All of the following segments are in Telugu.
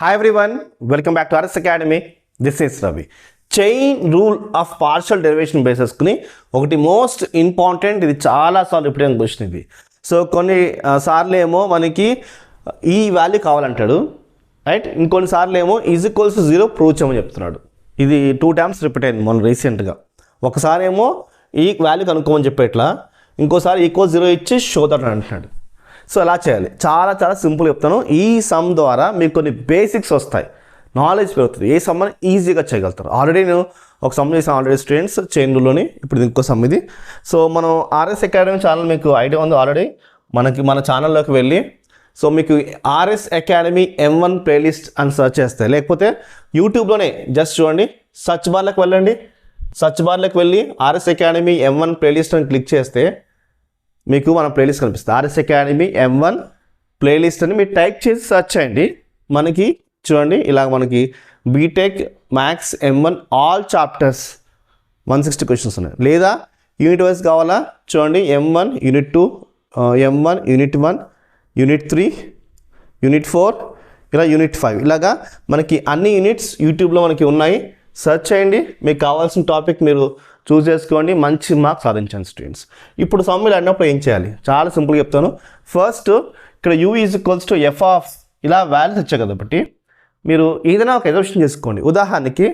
Hi everyone, welcome back to RS Academy. This is Ravi. Chain rule of partial derivation basis ని ఒకటి మోస్ట్ ఇంపార్టెంట్, ఇది చాలా సార్లు రిపీట్ క్వశ్చన్ ఇది. సో కొన్ని సార్లు ఏమో మనకి ఈ వాల్యూ కావాలంటాడు, రైట్? ఇంకొన్ని సార్లు ఏమో ఈజ్ ఈక్వల్స్ టు 0 ప్రూవ్ చేయమని చెప్తున్నాడు. ఇది 2 times రిపీట్ అయింది మొన్న రీసెంట్గా. ఒకసారి ఏమో ఈ వాల్యూ కనుక్కోమని చెప్పేట్లా, ఇంకోసారి ఈక్వల్ 0 ఇచ్చి షో దట్ అంటున్నాడు. సో ఎలా చేయాలి? చాలా చాలా సింపుల్ చెప్తాను. ఈ సమ్ ద్వారా మీకు కొన్ని బేసిక్స్ వస్తాయి, నాలెడ్జ్ పెరుగుతుంది. ఏ సమ్ అని ఈజీగా చేయగలుగుతారు. ఆల్రెడీ నేను ఒక సమ్ చేసాను ఆల్రెడీ స్టూడెంట్స్ చైన్ రూల్లోని. ఇప్పుడు ఇంకో సమ్ ఇది. సో మనం ఆర్ఎస్ అకాడమీ ఛానల్ మీకు ఐడియా ఉంది ఆల్రెడీ. మన ఛానల్లోకి వెళ్ళి సో మీకు ఆర్ఎస్ అకాడమీ M1 ప్లేలిస్ట్ అని సెర్చ్ చేస్తే, లేకపోతే యూట్యూబ్లోనే జస్ట్ చూడండి, సర్చ్ బార్లోకి వెళ్ళండి. సర్చ్ బార్లోకి వెళ్ళి ఆర్ఎస్ అకాడమీ M1 ప్లేలిస్ట్ అని క్లిక్ చేస్తే మీకు మన ప్లేలిస్ట్ కనిపిస్తుంది. ఆర్ఎస్ అకాడమీ M1 ప్లేలిస్ట్ అని మీరు టైప్ చేసి సెర్చ్ చేయండి. మనకి చూడండి ఇలా మనకి BTech maths M1 all chapters 160 questions ఉన్నాయి. లేదా యూనిట్ వైజ్ కావాలా చూడండి, M1 unit 2, M1 unit 1, unit 3, unit 4, ఇలా యూనిట్ 5, ఇలాగా మనకి అన్ని యూనిట్స్ యూట్యూబ్లో మనకి ఉన్నాయి. సెర్చ్ చేయండి, మీకు కావాల్సిన టాపిక్ మీరు చూస్ చేసుకోండి, మంచి మార్క్స్ సాధించండి స్టూడెంట్స్. ఇప్పుడు సమ్మిల్ అన్నప్పుడు ఏం చేయాలి? చాలా సింపుల్గా చెప్తాను. ఫస్ట్ ఇక్కడ u is equals to f of ఇలా వాల్యూస్ వచ్చాయి కాబట్టి మీరు ఏదైనా ఒక ఎగ్జామ్షన్ చేసుకోండి. ఉదాహరణకి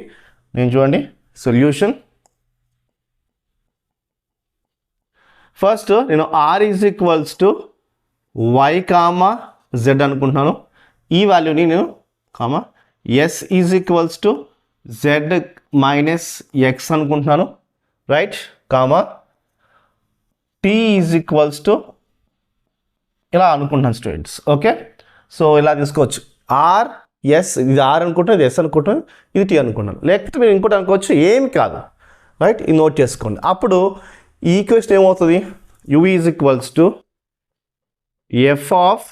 నేను చూడండి సొల్యూషన్. ఫస్ట్ నేను r is equals to y comma z అనుకుంటున్నాను. ఈ వాల్యూని నేను comma s is equals to z minus x అనుకుంటున్నాను, right? Comma t is equals to ఇలా అనుకుంటున్నాను స్టూడెంట్స్. ఓకే, సో ఇలా తీసుకోవచ్చు. ఆర్ ఎస్, ఇది ఆర్ అనుకుంటాను, ఇది ఎస్ అనుకుంటాను, ఇది టీ అనుకుంటాను. లేకపోతే మీరు ఇంకోటి అనుకోవచ్చు, ఏమి కాదు, రైట్? ఇది నోట్ చేసుకోండి. అప్పుడు ఈ ఈక్వేషన్ ఏమవుతుంది? You is equals to F of,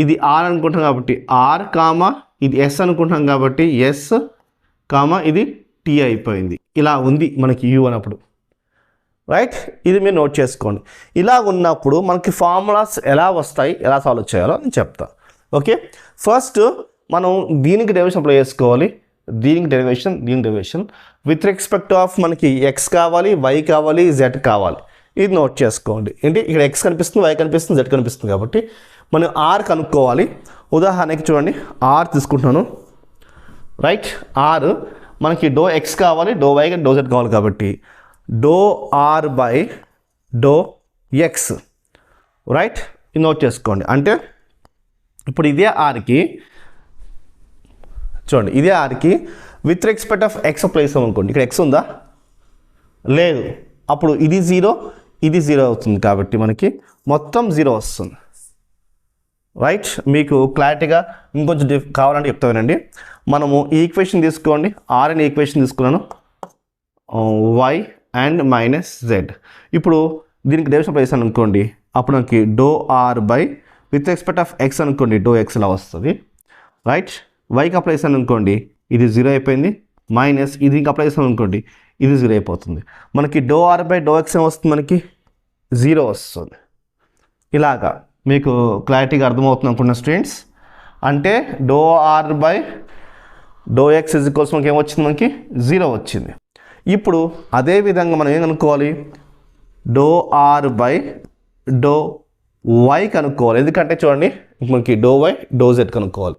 ఇది ఆర్ అనుకుంటాం కాబట్టి ఆర్ కామా, ఇది ఎస్ అనుకుంటాం కాబట్టి ఎస్ కామా, ఇది టీ అయిపోయింది. ఇలా ఉంది మనకి యూ అన్నప్పుడు, రైట్? ఇది మీరు నోట్ చేసుకోండి. ఇలా ఉన్నప్పుడు మనకి ఫార్ములాస్ ఎలా వస్తాయి, ఎలా సాల్వ్ చేయాలో నేను చెప్తా. ఓకే, ఫస్ట్ మనం దీనికి డెరివేషన్ అప్లై చేసుకోవాలి. దీనికి డెరివేషన్ విత్ రెస్పెక్ట్ ఆఫ్ మనకి ఎక్స్ కావాలి, వై కావాలి, జెడ్ కావాలి. ఇది నోట్ చేసుకోండి. ఏంటి ఇక్కడ ఎక్స్ కనిపిస్తుంది, వై కనిపిస్తుంది, జెడ్ కనిపిస్తుంది కాబట్టి మనం ఆర్ కనుక్కోవాలి. ఉదాహరణకి చూడండి, ఆర్ తీసుకుంటున్నాను, రైట్? ఆర్ మనకి డో ఎక్స్ కావాలి, డో వై డో జెడ్ కావాలి కాబట్టి do r by do x, right? ఇది నోట్ చేసుకోండి. అంటే ఇప్పుడు ఇదే ఆర్కి చూడండి, ఇదే ఆర్కి with respect of x apply చేస్తాం అనుకోండి. ఇక్కడ ఎక్స్ ఉందా? లేదు. అప్పుడు ఇది 0, ఇది 0 అవుతుంది కాబట్టి మనకి మొత్తం 0 వస్తుంది, రైట్? మీకు క్లారిటీగా ఇంకొంచెం కావాలంటే చెప్తా వినండి. మనము ఈ ఈక్వేషన్ తీసుకోండి, ఆర్ అనే ఈక్వేషన్ తీసుకున్నాను, వై అండ్ మైనస్ జెడ్. ఇప్పుడు దీనికి డెరివేషన్ ప్లేస్ అనుకోండి, అప్పుడు మనకి doe r by with respect of x అనుకోండి, డో ఎక్స్ ఇలా వస్తుంది, రైట్? వైకి అప్లై చేసాను అనుకోండి, ఇది 0 అయిపోయింది, మైనస్ ఇది ఇంకా అప్లై చేసాను అనుకోండి, ఇది 0 అయిపోతుంది. మనకి doe r by do x ఏమొస్తుంది? మనకి 0 వస్తుంది. ఇలాగా మీకు క్లారిటీగా అర్థమవుతుంది అనుకున్న స్టూడెంట్స్. అంటే doe r by do x is equals మనకి ఏమొచ్చింది? మనకి 0 వచ్చింది. ఇప్పుడు అదే విధంగా మనం ఏం కనుక్కోవాలి? Doe r by do y కనుక్కోవాలి. ఎందుకంటే చూడండి మనకి డో వై డో జెడ్ కనుక్కోవాలి.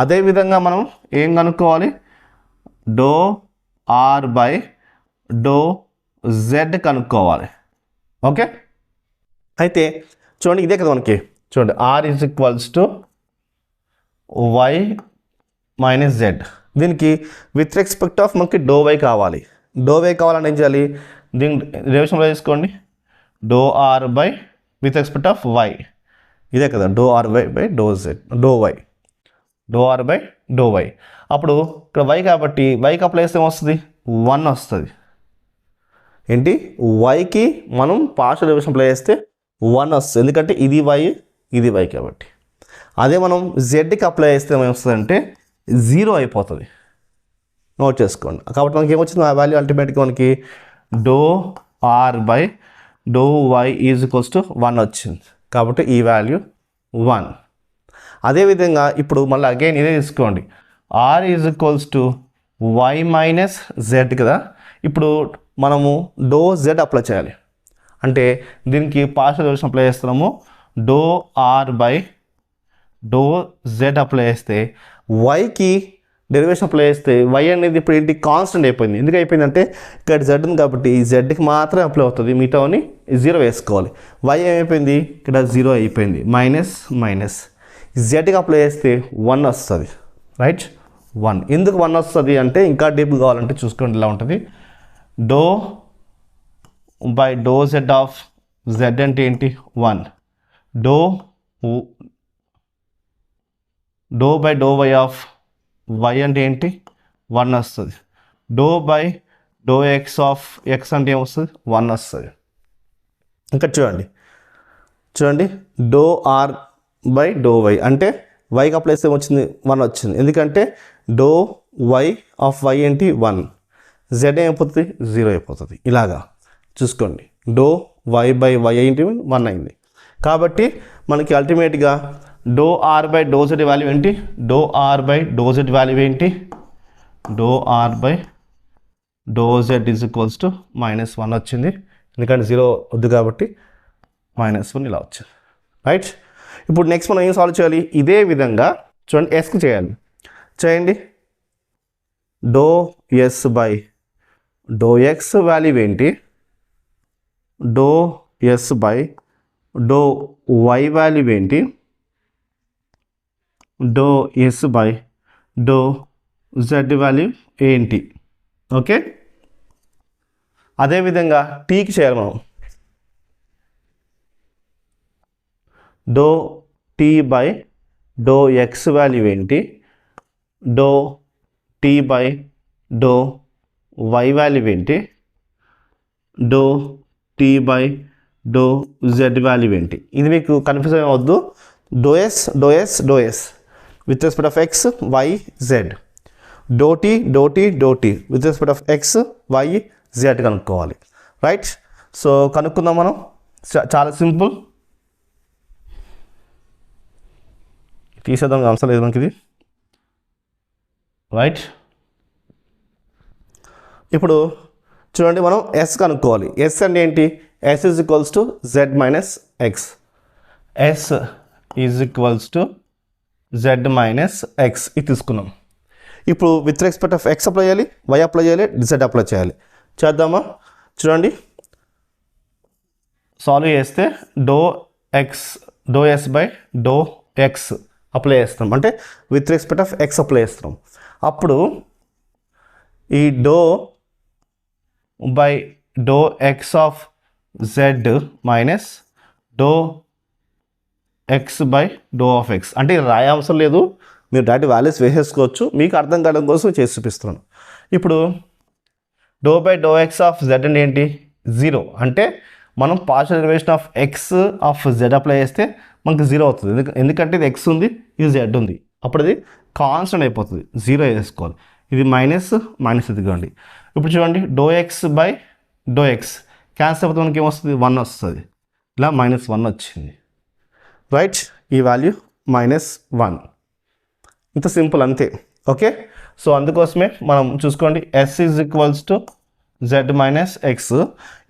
అదేవిధంగా మనం ఏం కనుక్కోవాలి? Doe r by do z కనుక్కోవాలి. ఓకే, అయితే చూడండి ఇదే కదా మనకి. చూడండి r is equals to y minus z. దీనికి విత్ రెస్పెక్ట్ ఆఫ్ మనకి డో వై కావాలి. డో వై కావాలని ఏం చేయాలి? దీనికి డెరివేషన్లో తీసుకోండి, doe r by with respect of y. ఇదే కదా doe r y by do z, doe y, doe r by do y. అప్పుడు ఇక్కడ వై కాబట్టి వైకి అప్లై చేస్తే ఏమొస్తుంది? 1 వస్తుంది. ఏంటి? వైకి మనం పార్షియల్ డెరివేషన్ అప్లై చేస్తే 1 వస్తుంది, ఎందుకంటే ఇది వై, ఇది వై కాబట్టి. అదే మనం జెడ్కి అప్లై చేస్తే ఏమొస్తుందంటే 0 అయిపోతుంది. నోట్ చేసుకోండి. కాబట్టి మనకి ఏమొచ్చింది? ఆ వాల్యూ అల్టిమేట్గా మనకి doe r by do y is equals to 1 వచ్చింది. కాబట్టి ఈ వాల్యూ 1. అదేవిధంగా ఇప్పుడు మళ్ళీ అగైన్ ఇదే తీసుకోండి, r is equals to y minus z కదా. ఇప్పుడు మనము డో జెడ్ అప్లై చేయాలి. అంటే దీనికి పార్షియల్ డెరివేషన్ అప్లై చేస్తున్నాము. Doe r by do z apply చేస్తే వైకి డెరివేషన్ అప్లై చేస్తే వై అనేది ఇప్పుడు ఏంటి కాన్స్టెంట్ అయిపోయింది. ఎందుకు అయిపోయిందంటే ఇక్కడ జెడ్ ఉంది కాబట్టి ఈ జెడ్కి మాత్రమే అప్లై అవుతుంది, మిగతాని 0 వేసుకోవాలి. వై ఏమైపోయింది ఇక్కడ 0 అయిపోయింది, మైనస్ మైనస్ జెడ్కి అప్లై చేస్తే 1 వస్తుంది, రైట్. 1 ఎందుకు 1 వస్తుంది అంటే ఇంకా డీప్ కావాలంటే చూసుకోండి ఇలా ఉంటుంది. Doe by do z of z అంటే ఏంటి 1, doe by do y of y అంటే ఏంటి 1 వస్తుంది. Doe by do x of x అంటే ఏమొస్తుంది 1 వస్తుంది. ఇంకా చూడండి doe r by do y అంటే వైకి అప్లై చేస్తే ఏమొచ్చింది 1 వచ్చింది. ఎందుకంటే డో వై ఆఫ్ వై ఏంటి 1, జెడ్ ఏమైపోతుంది 0 అయిపోతుంది. ఇలాగా చూసుకోండి, డో వై బై వై ఏంటి 1 అయింది. కాబట్టి మనకి అల్టిమేట్గా dou r by do z value ఏంటి, dou r by do z value ఏంటి, dou r by do z is equals to -1 వచ్చింది. ఎందుకంటే 0 వద్దు కాబట్టి -1 ఇలా వచ్చింది, రైట్. ఇప్పుడు నెక్స్ట్ మనం ఏం సాల్వ్ చేయాలి, ఇదే విధంగా చూడండి ఎస్కి చేయండి. Dou s by do x value ఏంటి, dou s by do y value ఏంటి, dou s by do z value ఏంటి. ఓకే, అదేవిధంగా టీకి చేయాలి మనం. Dou t by do x value ఏంటి, do t by do y value ఏంటి, do t by do z value ఏంటి. ఇది మీకు కన్ఫ్యూజన్ అవ్వద్దు. Dou s with respect of x, y, z. Dou t with respect of x, y, z కనుక్కోవాలి, రైట్. సో కనుక్కుందాం మనం, చాలా సింపుల్. తీసేద్దాం, అవసరం లేదు మనకి ఇది, రైట్. ఇప్పుడు చూడండి మనం ఎస్ కనుక్కోవాలి. ఎస్ అంటే ఏంటి, s is equals to z minus x. S is equals to z minus x ఇది తీసుకున్నాం. ఇప్పుడు with respect of x apply చేయాలి, వై అప్లై చేయాలి, జెడ్ అప్లై చేయాలి. చేద్దామా, చూడండి సాల్వ్ చేస్తే doe s by do x apply చేస్తాం, అంటే with respect of x apply చేస్తాం. అప్పుడు ఈ doe by do x of z minus doe x by doe of x అంటే రాయ అవసరం లేదు, మీరు డైరెక్ట్ వాల్యూస్ వేసేసుకోవచ్చు. మీకు అర్థం కావడం కోసం చేసి చూపిస్తున్నాను. ఇప్పుడు doe by do x of z అంటే ఏంటి 0, అంటే మనం partial derivation of x of z apply చేస్తే మనకు 0 అవుతుంది. ఎందుకంటే ఇది ఎక్స్ ఉంది, ఇది జెడ్ ఉంది, అప్పుడు ఇది కాన్స్టెంట్ అయిపోతుంది, 0 వేసుకోవాలి. ఇది మైనస్ ఇదిగోండి. ఇప్పుడు చూడండి doe x by do x cancel అయిపోతే మనకి ఏమొస్తుంది 1 వస్తుంది. ఇలా -1 వచ్చింది, రైట్. ఈ వాల్యూ -1, ఇంత సింపుల్ అంతే. ఓకే, సో అందుకోసమే మనం చూసుకోండి s is equals to z minus x.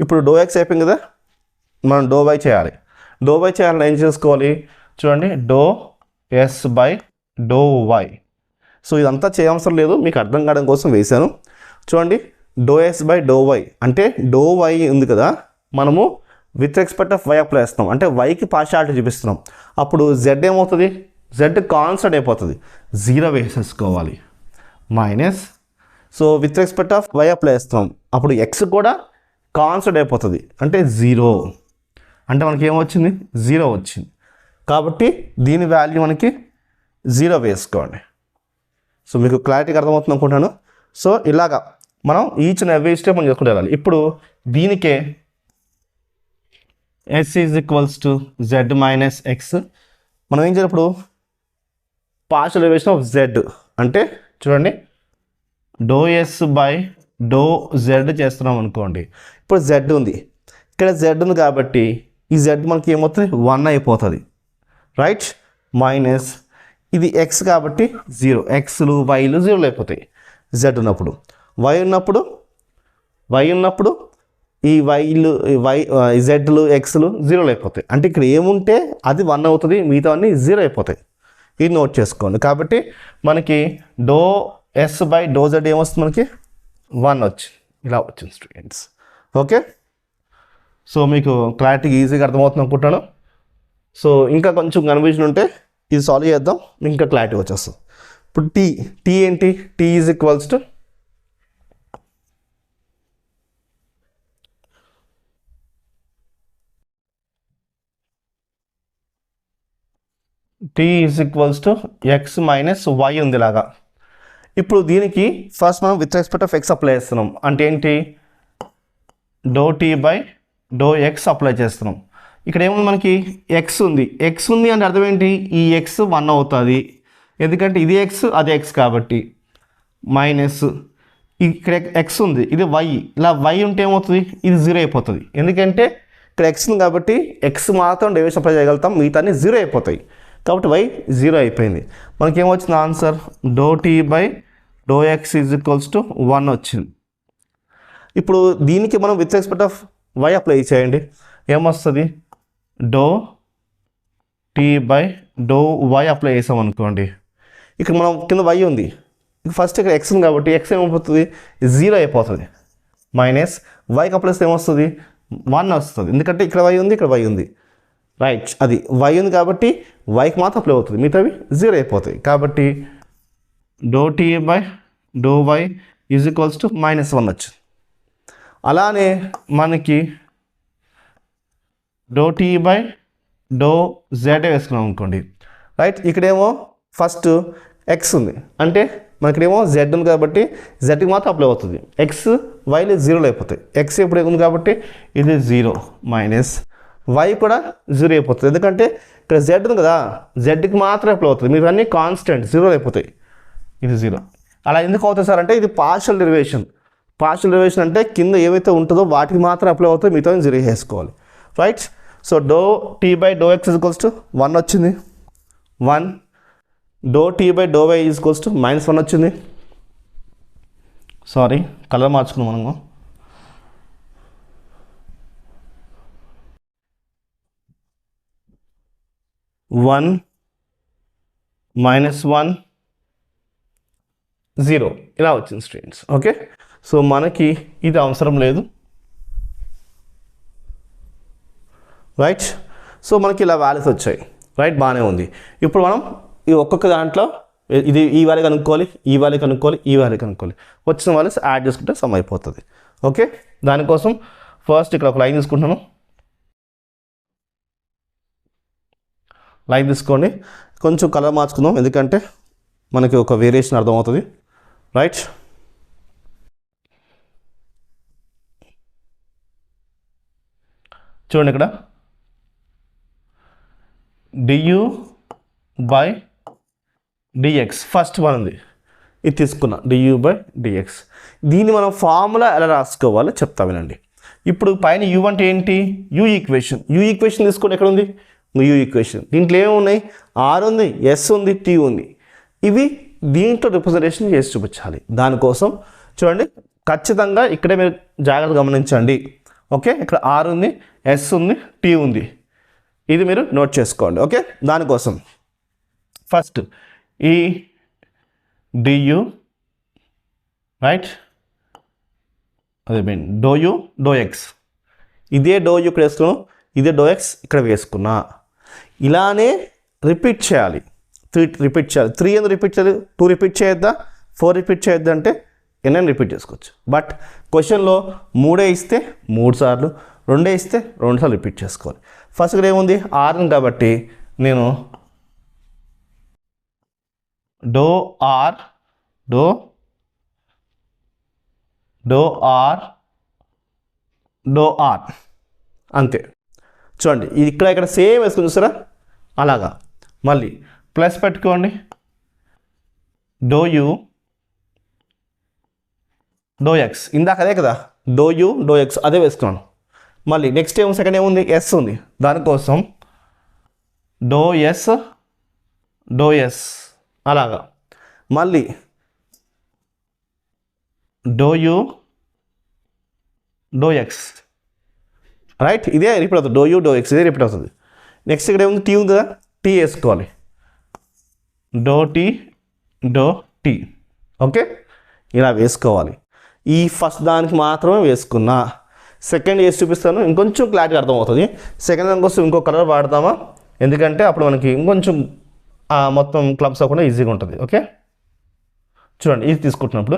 ఇప్పుడు డో ఎక్స్ అయిపోయింది కదా, మనం డో వై చేయాలి. డో వై చేయాలని ఏం చేసుకోవాలి, చూడండి doe s by do y. So ఇదంతా చేయవసరం లేదు, మీకు అర్థం కావడం కోసం వేశాను. చూడండి doe s by do y అంటే డో వై ఉంది కదా, మనము with respect of y apply చేస్తాం, అంటే వైకి పార్షియాలిటీ చూపిస్తున్నాం. అప్పుడు జెడ్ ఏమవుతుంది, జెడ్ కాన్స్టెంట్ అయిపోతుంది, 0 వేసేసుకోవాలి minus. So with respect of y apply చేస్తాం, అప్పుడు ఎక్స్ కూడా కాన్స్టెంట్ అయిపోతుంది, అంటే 0, అంటే మనకి ఏమొచ్చింది 0 వచ్చింది. కాబట్టి దీని వాల్యూ మనకి 0 వేసుకోండి. సో మీకు క్లారిటీగా అర్థమవుతుంది అనుకుంటాను. సో ఇలాగా మనం ఈచ్ అండ్ ఎవ్రీ స్టెప్ మనం చేసుకుంటూ వెళ్ళాలి. ఇప్పుడు దీనికే s is equals to z minus x మనం ఏం చేయాలి, ఇప్పుడు పార్షియల్ డెరివేషన్ ఆఫ్ జెడ్ అంటే చూడండి doe s by do z చేస్తున్నాం అనుకోండి. ఇప్పుడు జెడ్ ఉంది, ఇక్కడ జెడ్ ఉంది కాబట్టి ఈ జెడ్ మనకి ఏమవుతుంది 1 అయిపోతుంది, రైట్. మైనస్ ఇది ఎక్స్ కాబట్టి 0, ఎక్స్లు వైలు 0 అయిపోతాయి జెడ్ ఉన్నప్పుడు. వై ఉన్నప్పుడు ఈ వైలు జెడ్లు ఎక్స్లు 0 అయిపోతాయి. అంటే ఇక్కడ ఏముంటే అది 1 అవుతుంది, మిగతా అన్నీ 0 అయిపోతాయి. ఇది నోట్ చేసుకోండి. కాబట్టి మనకి doe s by do z ఏమొస్తుంది, మనకి 1 వచ్చింది. ఇలా వచ్చింది స్టూడెంట్స్. ఓకే, సో మీకు క్లారిటీ ఈజీగా అర్థమవుతుంది అనుకుంటాను. సో ఇంకా కొంచెం కన్ఫ్యూజన్ ఉంటే ఇది సాల్వ్ చేద్దాం, ఇంకా క్లారిటీ వచ్చేస్తుంది. ఇప్పుడు టీ ఏంటి, t is equals to x minus y ఉంది ఇలాగా. ఇప్పుడు దీనికి ఫస్ట్ మనం with respect of x apply చేస్తున్నాం. అంటే ఏంటి, do t by do x apply చేస్తున్నాం. ఇక్కడ ఏముంది, మనకి ఎక్స్ ఉంది అంటే అర్థం ఏంటి, ఈ ఎక్స్ 1 అవుతుంది, ఎందుకంటే ఇది ఎక్స్ అది ఎక్స్ కాబట్టి. మైనస్ ఇక్కడ ఎక్స్ ఉంది, ఇది వై, ఇలా వై ఉంటే ఏమవుతుంది, ఇది 0 అయిపోతుంది, ఎందుకంటే ఇక్కడ ఎక్స్ ఉంది కాబట్టి ఎక్స్ మాత్రం డెరివేషన్ అప్లై చేయగలుగుతాం, మిగతా 0 అయిపోతాయి. కాబట్టి వై 0 అయిపోయింది. మనకి ఏమొచ్చింది answer, doe t by do x is equals to 1 వచ్చింది. ఇప్పుడు దీనికి మనం with respect of y apply చేయండి, ఏమొస్తుంది, doe t by do y apply చేసాం అనుకోండి. ఇక్కడ మనం కింద వై ఉంది, ఫస్ట్ ఇక్కడ ఎక్స్ ఉంది కాబట్టి ఎక్స్ ఏమైపోతుంది, 0 అయిపోతుంది. మైనస్ వైకి అప్లై చేస్తే ఏమొస్తుంది, 1 వస్తుంది, ఎందుకంటే ఇక్కడ వై ఉంది ఇక్కడ వై ఉంది, రైట్. అది వై ఉంది కాబట్టి వైకి మాత్రం అప్లై అవుతుంది, మిగతావి 0 అయిపోతాయి. కాబట్టి doe t by do y is equals to -1 వచ్చింది. అలానే మనకి doe t by do z వేసుకున్నాం అనుకోండి, రైట్. ఇక్కడేమో ఫస్ట్ ఎక్స్ ఉంది, అంటే మనకిడేమో జెడ్ ఉంది కాబట్టి జెడ్కి మాత్రం అప్లై అవుతుంది, ఎక్స్ వైలు 0 అయిపోతాయి. ఎక్స్ ఇప్పుడు ఉంది కాబట్టి ఇది 0 మైనస్ వై కూడా 0 అయిపోతుంది, ఎందుకంటే ఇక్కడ జెడ్ ఉంది కదా, జెడ్కి మాత్రం అప్లై అవుతుంది, మీరు అన్నీ కాన్స్టెంట్ 0 అయిపోతాయి, ఇది 0. అలా ఎందుకు అవుతుంది సార్ అంటే ఇది పార్షియల్ డెరివేషన్. అంటే కింద ఏవైతే ఉంటుందో వాటికి మాత్రం అప్లై అవుతుందో మిగతా 0 చేసుకోవాలి, right. So doe t by do x equals to 1 వచ్చింది, 1. Doe t by do y equals to -1 వచ్చింది. సారీ, కలర్ మార్చుకున్నాం మనము. -1 0 ఇలా వచ్చింది స్టూడెంట్స్. ఓకే, సో మనకి ఇది అవసరం లేదు, రైట్. సో మనకి ఇలా వాల్యూస్ వచ్చాయి, రైట్, బాగానే ఉంది. ఇప్పుడు మనం ఈ ఒక్కొక్క దాంట్లో ఇది ఈ వాల్యూ కనుక్కోవాలి, ఈ వాల్యూ కనుక్కోవాలి, ఈ వాల్యూ కనుక్కోవాలి, వచ్చిన వాల్యూస్ యాడ్ చేసుకుంటే సమ్ అయిపోతుంది. ఓకే, దానికోసం ఫస్ట్ ఇక్కడ ఒక లైన్ తీసుకుంటున్నాను, లైన్ తీసుకోండి, కొంచెం కలర్ మార్చుకుందాం ఎందుకంటే మనకి ఒక వేరియేషన్ అర్థమవుతుంది, రైట్. చూడండి ఇక్కడ du by dx first one ఉంది, ఇది తీసుకున్నా du బై dx. దీన్ని మనం ఫార్ములా ఎలా రాసుకోవాలో చెప్తా వినండి. ఇప్పుడు పైన u అంటే ఏంటి, u ఈక్వేషన్ తీసుకుంటే ఎక్కడ ఉంది, u ఈక్వేషన్. దీంట్లో ఏమున్నాయి, r ఉంది, s ఉంది, t ఉంది. ఇవి దీంట్లో రిప్రజెంటేషన్ చేసి చూపించాలి. దానికోసం చూడండి ఖచ్చితంగా ఇక్కడే మీరు జాగ్రత్తగా గమనించండి. ఓకే, ఇక్కడ r ఉంది, s ఉంది, t ఉంది, ఇది మీరు నోట్ చేసుకోండి. ఓకే, దానికోసం ఫస్ట్ ఈ du, రైట్, అదే mean doe u doe x, ఇదే డో యూ ఇక్కడ వేసుకున్నాం, ఇదే డో ఎక్స్ ఇక్కడ వేసుకున్నా, ఇలానే రిపీట్ చేయాలి. 3 రిపీట్ చేయాలి. 3 ఎందుకు రిపీట్ చేయాలి, 2 రిపీట్ చేయొద్దా, 4 రిపీట్ చేయొద్దా అంటే ఎన్నైనా రిపీట్ చేసుకోవచ్చు. బట్ క్వశ్చన్లో 3 ఇస్తే 3 సార్లు, 2 ఇస్తే 2 సార్లు రిపీట్ చేసుకోవాలి. ఫస్ట్ ఇక్కడ ఏముంది, r కాబట్టి నేను డో ఆర్ అంతే. చూడండి ఇది ఇక్కడ సేమ్ వేసుకుని చూసారా, అలాగా మళ్ళీ ప్లస్ పెట్టుకోండి, డో యూ డో ఎక్స్, ఇందాక అదే కదా డో యూ డో ఎక్స్ అదే వేసుకున్నాను. మళ్ళీ నెక్స్ట్ సెకండ్ ఏముంది, ఎస్ ఉంది, దానికోసం డో ఎస్ డో ఎస్ అలాగా. మళ్ళీ doe u doe x, right, ఇదే రిపీట్ అవుతుంది. డో యూ డో ఎక్స్ ఇదే రిపీట్ అవుతుంది. నెక్స్ట్ ఇక్కడ ఏముంది, టీ ఉంది కదా, టీ వేసుకోవాలి. Doe t doe t, okay, ఇలా వేసుకోవాలి. ఈ ఫస్ట్ దానికి మాత్రమే వేసుకున్నా. సెకండ్ వేసి చూపిస్తాను, ఇంకొంచెం క్లారిటీ అర్థమవుతుంది. సెకండ్ దాని కోసం ఇంకో కలర్ వాడతామా, ఎందుకంటే అప్పుడు మనకి ఇంకొంచెం మొత్తం క్లబ్స్ అవ్వకుండా ఈజీగా ఉంటుంది. ఓకే, చూడండి ఇది తీసుకుంటున్నప్పుడు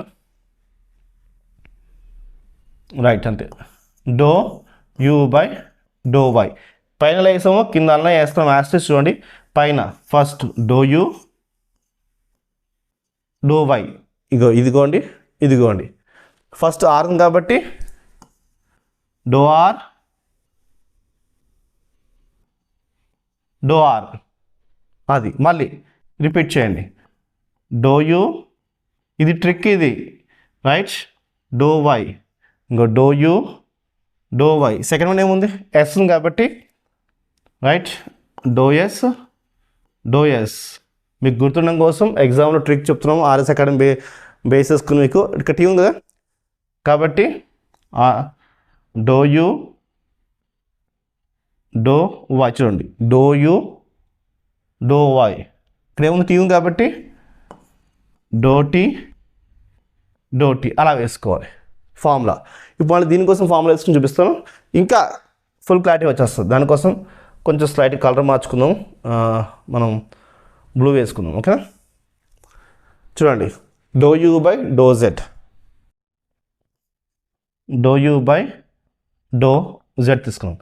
రైట్ అంతే. Doe u by do y, పైన వేసామో కింద అలా వేస్తాం. యాస్టిస్ చూడండి, పైన first doe u doe y, ఇదిగోండి ఫస్ట్ ఆర్ ఉంది కాబట్టి డో ఆర్ అది. మళ్ళీ రిపీట్ చేయండి, డో యూ, ఇది ట్రిక్ ఇది, రైట్, డో వై, ఇంకో doe u doe y. Second one ఏముంది, ఎస్ ఉంది కాబట్టి రైట్, డో ఎస్ మీకు గుర్తుండడం కోసం ఎగ్జామ్లో ట్రిక్ చెప్తున్నాము. ఆర్ఎస్ అకాడమీ బేస్ చేసుకుని మీకు ఇక్కడ టీ ఉంది కదా కాబట్టి డో యూ డో వై, చూడండి డో యూ డో వై. ఇక్కడ ఏముంది, టీ ఉంది కాబట్టి డో టీ అలా వేసుకోవాలి ఫార్ములా. ఇప్పుడు మళ్ళీ దీనికోసం ఫార్ములా వేసుకుని చూపిస్తాను, ఇంకా ఫుల్ క్లారిటీ వచ్చేస్తుంది. దానికోసం కొంచెం స్లైట్ కలర్ మార్చుకుందాం, మనం బ్లూ వేసుకుందాం. ఓకేనా, చూడండి do u by do z, doe u by do z తీసుకున్నాం.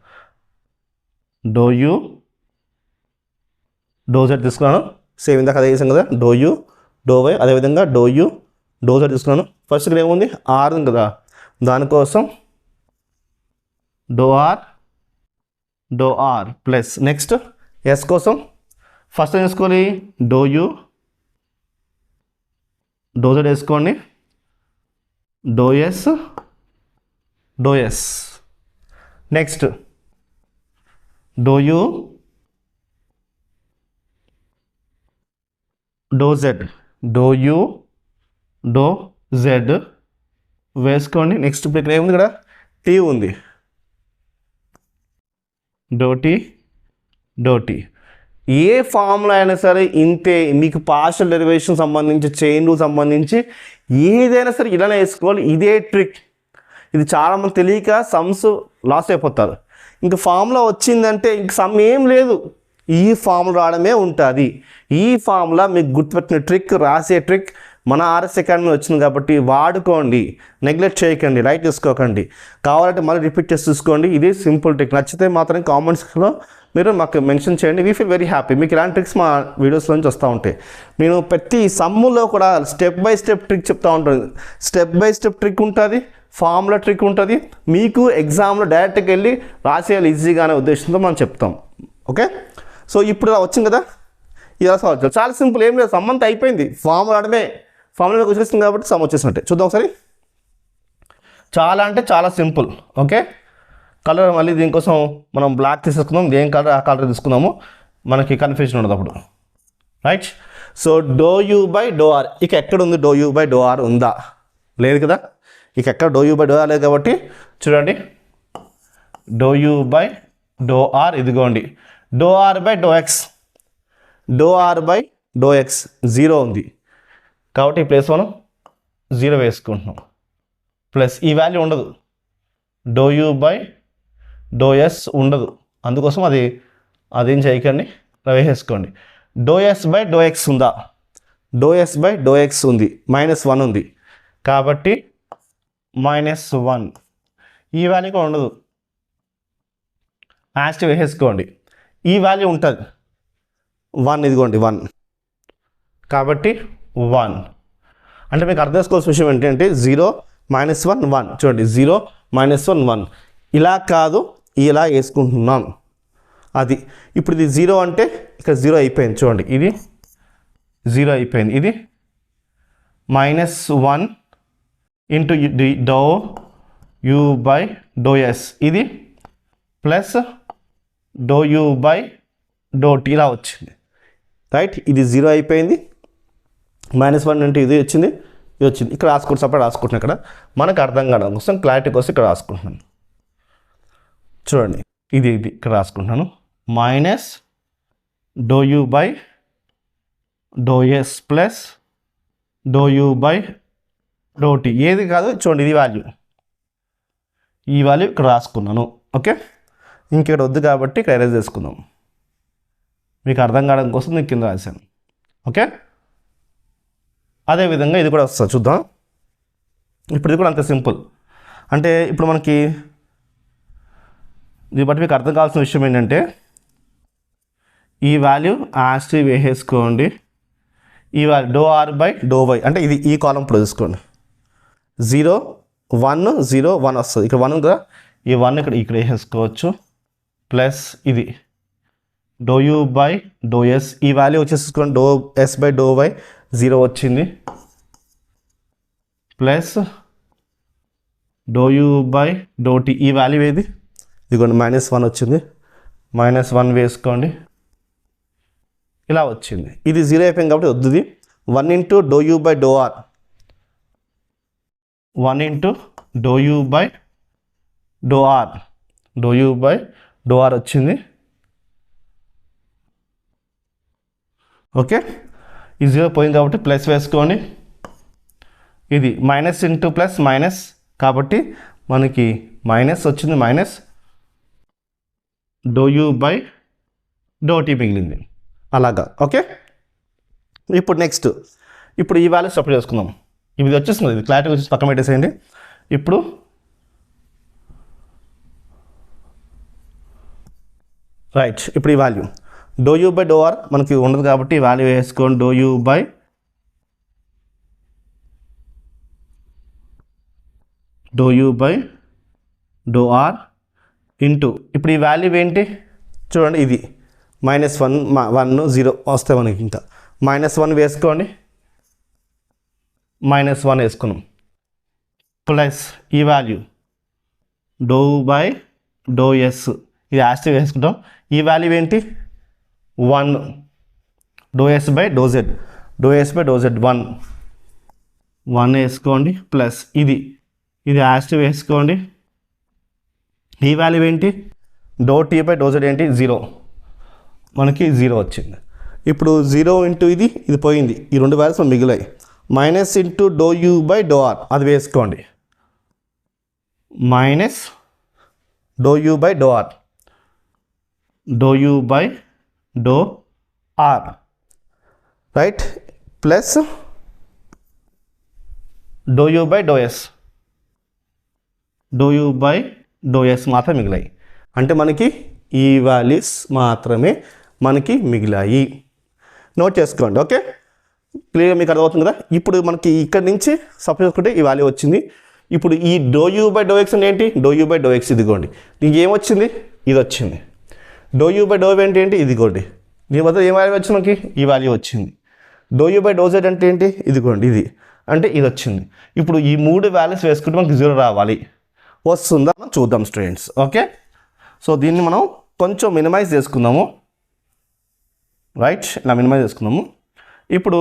డో యూ డో జెడ్ తీసుకున్నాను, సేమ్ ఇందాక అదే చేసాం కదా, డో యూ డో వై, అదేవిధంగా డో యూ డో జెడ్ తీసుకున్నాను. ఫస్ట్ ఇక్కడ ఏముంది, ఆర్ ఉంది కదా, దానికోసం doe r plus next s కోసం ఫస్ట్ ఏం వేసుకోవాలి, డో యూ డో జెడ్ వేసుకోండి, doe s next doe u doe z వేసుకోండి. నెక్స్ట్ ఇప్పుడు ఇక్కడ ఏముంది, ఇక్కడ టీ ఉంది, డో టీ. ఏ ఫార్ములా అయినా సరే ఇంతే, మీకు పార్షియల్ డెరివేషన్ సంబంధించి, చైన్ రూల్ సంబంధించి ఏదైనా సరే ఇలానే వేసుకోవాలి. ఇదే ట్రిక్. ఇది చాలామంది తెలియక సమ్స్ లాస్ అయిపోతారు. ఇంక ఫార్ములా వచ్చిందంటే ఇంక సమ్ ఏం లేదు, ఈ ఫార్ములా రావడమే ఉంటుంది. ఈ ఫార్ములా మీకు గుర్తుపెట్టిన ట్రిక్, రాసే ట్రిక్ మన ఆర్ఎస్ అకాడమీ వచ్చింది కాబట్టి వాడుకోండి, నెగ్లెక్ట్ చేయకండి, రైట్ చేసుకోకండి. కావాలంటే మళ్ళీ రిపీట్ చేసి చూసుకోండి. ఇది సింపుల్ ట్రిక్. నచ్చితే మాత్రం కామెంట్స్లో మీరు మాకు మెన్షన్ చేయండి. We feel very happy. మీకు ఇలాంటి ట్రిక్స్ మా వీడియోస్లో నుంచి వస్తూ ఉంటాయి. నేను ప్రతి సమ్ములో కూడా స్టెప్ బై స్టెప్ ట్రిక్ చెప్తూ ఉంటాను. స్టెప్ బై స్టెప్ ట్రిక్ ఉంటుంది, ఫార్ములా ట్రిక్ ఉంటుంది. మీకు ఎగ్జామ్లో డైరెక్ట్గా వెళ్ళి రాసేయాలి ఈజీగా అనే ఉద్దేశంతో మనం చెప్తాం. ఓకే, సో ఇప్పుడు ఇలా వచ్చింది కదా, ఇలా సాల్వ్ చేయాలి. చాలా సింపుల్, ఏం లేదు, సమ్ అంతా అయిపోయింది. ఫార్ములా ఆడమే, ఫార్ములా వచ్చేస్తుంది కాబట్టి సమ్ వచ్చేసినట్టే. చూద్దాం ఒకసారి. చాలా అంటే చాలా సింపుల్. ఓకే, కలర్ మళ్ళీ దీనికోసం మనం బ్లాక్ తీసేసుకుందాం. దేని కలర్ ఆ కలర్ తీసుకుందాము, మనకి కన్ఫ్యూజన్ ఉండదు అప్పుడు. Right, so dou u by dou r, ఇక ఎక్కడ ఉంది dou u by dou r ఉందా, లేదు కదా. ఇక ఎక్కడ dou u by dou r లేదు కాబట్టి చూడండి, do u by dou r, ఇదిగోండి dou r by do x, zero ఉంది కాబట్టి ఈ ప్లేస్ మనం జీరో వేసుకుంటున్నాం. ప్లస్ ఈ వాల్యూ ఉండదు, dou u by dou s ఉండదు, అందుకోసం అదేం చేయకండి, వేసేసుకోండి. Dou s by do x ఉందా, dou s by do x ఉంది, -1 ఉంది కాబట్టి -1. ఈ వాల్యూ కూడా ఉండదు, యాస్ట్ వేసేసుకోండి. ఈ వాల్యూ ఉంటుంది 1, ఇదిగోండి 1 కాబట్టి 1. అంటే మీకు అర్థం చేసుకోవాల్సిన విషయం ఏంటంటే 0 -1 1, చూడండి 0 -1 1, ఇలా కాదు ఇలా వేసుకుంటున్నాను. అది ఇప్పుడు ఇది 0 అంటే ఇక్కడ 0 అయిపోయింది, చూడండి ఇది 0 అయిపోయింది. ఇది -1 into dou u by dou s, ఇది plus dou u by dou t, ఇలా వచ్చింది. రైట్. ఇది 0 అయిపోయింది. -1 అంటే ఇది వచ్చింది, ఇది వచ్చింది. ఇక్కడ రాసుకుంటే సపరేట్ రాసుకుంటున్నాను. ఇక్కడ మనకు అర్థం కావడం కోసం క్లారిటీ కోసం ఇక్కడ రాసుకుంటున్నాను. చూడండి, ఇది ఇక్కడ రాసుకుంటున్నాను. -∂u/∂s ప్లస్ ∂u/∂t ఏది కాదు చూడండి, ఇది వాల్యూ, ఈ వాల్యూ ఇక్కడ రాసుకున్నాను. ఓకే, ఇంకెక్కడ వద్దు కాబట్టి ఇక్కడ ఎరేజ్ చేసుకుందాం. మీకు అర్థం కావడం కోసం నేను కింద రాశాను. ఓకే, అదేవిధంగా ఇది కూడా వస్తుంది, చూద్దాం. ఇప్పుడు ఇది కూడా అంత సింపుల్. అంటే ఇప్పుడు మనకి దీన్ని బట్టి మీకు అర్థం కావాల్సిన విషయం ఏంటంటే, ఈ వాల్యూ యాస్ట్రీ వేసేసుకోండి. ఈ వాల్యూ ∂r/∂y అంటే ఇది ఈ కాలం ఇప్పుడు తీసుకోండి. 0 1 0 1 వస్తుంది. ఇక్కడ 1 కదా, ఈ 1 ఇక్కడ వేసేసుకోవచ్చు. ప్లస్ ఇది ∂u/∂s, ఈ వాల్యూ వచ్చేసుకోండి ∂s/∂y 0 వచ్చింది. ప్లస్ ∂u/∂t, ఈ వాల్యూ ఏది, ఇదిగోండి -1 వచ్చింది. -1 వేసుకోండి, ఇలా వచ్చింది. ఇది 0 అయిపోయింది కాబట్టి వద్దుది. 1 × ∂u/∂r, 1 × ∂u/∂r వచ్చింది. ఓకే, ఈ 0 పోయింది కాబట్టి ప్లస్ వేసుకోండి. ఇది మైనస్ ఇంటూ ప్లస్ మైనస్ కాబట్టి మనకి మైనస్ వచ్చింది, -∂u/∂t మిగిలింది. అలాగా. ఓకే, ఇప్పుడు నెక్స్ట్, ఇప్పుడు ఈ వాల్యూ సపరేట్ చేసుకుందాం. ఇది వచ్చేస్తుంది, ఇది క్లారిటీ వచ్చేసి పక్కన పెట్టేసేయండి. ఇప్పుడు రైట్, ఇప్పుడు ఈ వాల్యూ ∂u/∂r మనకి ఉండదు కాబట్టి ఈ వాల్యూ వేసుకోండి. ∂u/∂r ఇంటూ, ఇప్పుడు ఈ వాల్యూ ఏంటి చూడండి, ఇది -1 1 0 వస్తే మనకి ఇంకా -1 వేసుకోండి. -1 వేసుకున్నాం. ప్లస్ ఈ వాల్యూ ∂u/∂s, ఇది యాస్ట్రీ వేసుకుంటాం. ఈ వాల్యూ ఏంటి 1, ∂s/∂z 1 వేసుకోండి. ప్లస్ ఇది యాస్ట్రీ వేసుకోండి. ఈ వాల్యూ ఏంటి ∂t/∂z ఏంటి 0, మనకి 0 వచ్చింది. ఇప్పుడు 0 ఇంటూ ఇది పోయింది, ఈ రెండు వాల్యూస్ మిగిలాయి. మైనస్ ఇంటూ ∂u/∂r అది వేసుకోండి. -∂u/∂r right. ప్లస్ ∂u/∂s మాత్రం మిగిలాయి. అంటే మనకి ఈ వాల్యూస్ మాత్రమే మనకి మిగిలాయి. నోట్ చేసుకోండి. ఓకే, క్లియర్గా మీకు అర్థమవుతుంది కదా. ఇప్పుడు మనకి ఇక్కడ నుంచి సపోజ్ చేసుకుంటే ఈ వాల్యూ వచ్చింది. ఇప్పుడు ఈ ∂u/∂x అంటే ఏంటి, ∂u/∂x ఇదిగోండి, దీనికి ఏమొచ్చింది, ఇది వచ్చింది. ∂u/∂v అంటే ఏంటి, ఇదిగోండి, దీని వద్ద ఏ వాల్యూ వచ్చింది, మనకి ఈ వాల్యూ వచ్చింది. ∂u/∂z అంటే ఏంటి, ఇదిగోండి, ఇది అంటే ఇది వచ్చింది. ఇప్పుడు ఈ 3 వాల్యూస్ వేసుకుంటే మనకి 0 రావాలి. వస్తుందా చూద్దాం స్టూడెంట్స్. ఓకే, సో దీన్ని మనం కొంచెం మినిమైజ్ చేసుకుందాము. రైట్, ఇలా మినిమైజ్ చేసుకుందాము. ఇప్పుడు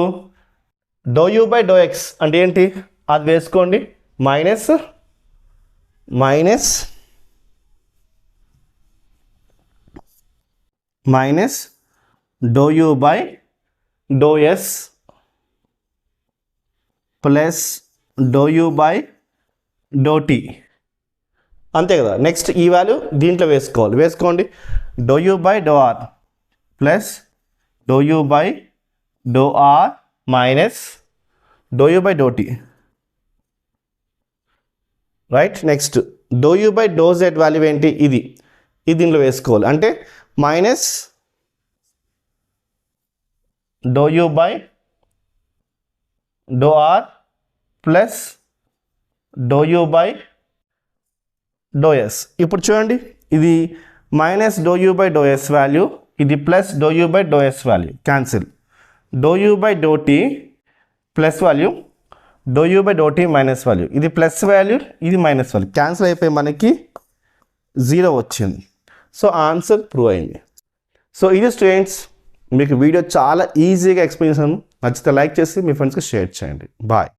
∂u/∂x అంటే ఏంటి, అది వేసుకోండి. మైనస్ ∂u/∂s ప్లస్ ∂u/∂t అంతే కదా. నెక్స్ట్ ఈ వాల్యూ దీంట్లో వేసుకోండి. ∂u/∂r plus ∂u/∂r minus ∂u/∂t right. Next ∂u/∂z value ఏంటి, ఇది దీంట్లో వేసుకోవాలి. అంటే మైనస్ ∂u/∂r ప్లస్ ∂u/∂s. ఇప్పుడు చూడండి, ఇది మైనస్ ∂u/∂s వాల్యూ, ఇది plus ∂u/∂s value cancel. ∂u/∂t plus value, ∂u/∂t minus value, ఇది ప్లస్ వాల్యూ, ఇది మైనస్ వాల్యూ క్యాన్సిల్ అయిపోయి మనకి 0 వచ్చింది. సో ఆన్సర్ ప్రూవ్ అయింది. సో ఇది స్టూడెంట్స్ మీకు వీడియో చాలా ఈజీగా ఎక్స్ప్లెయిన్ చేశాను. నచ్చితే లైక్ చేసి మీ ఫ్రెండ్స్కి షేర్ చేయండి. బాయ్.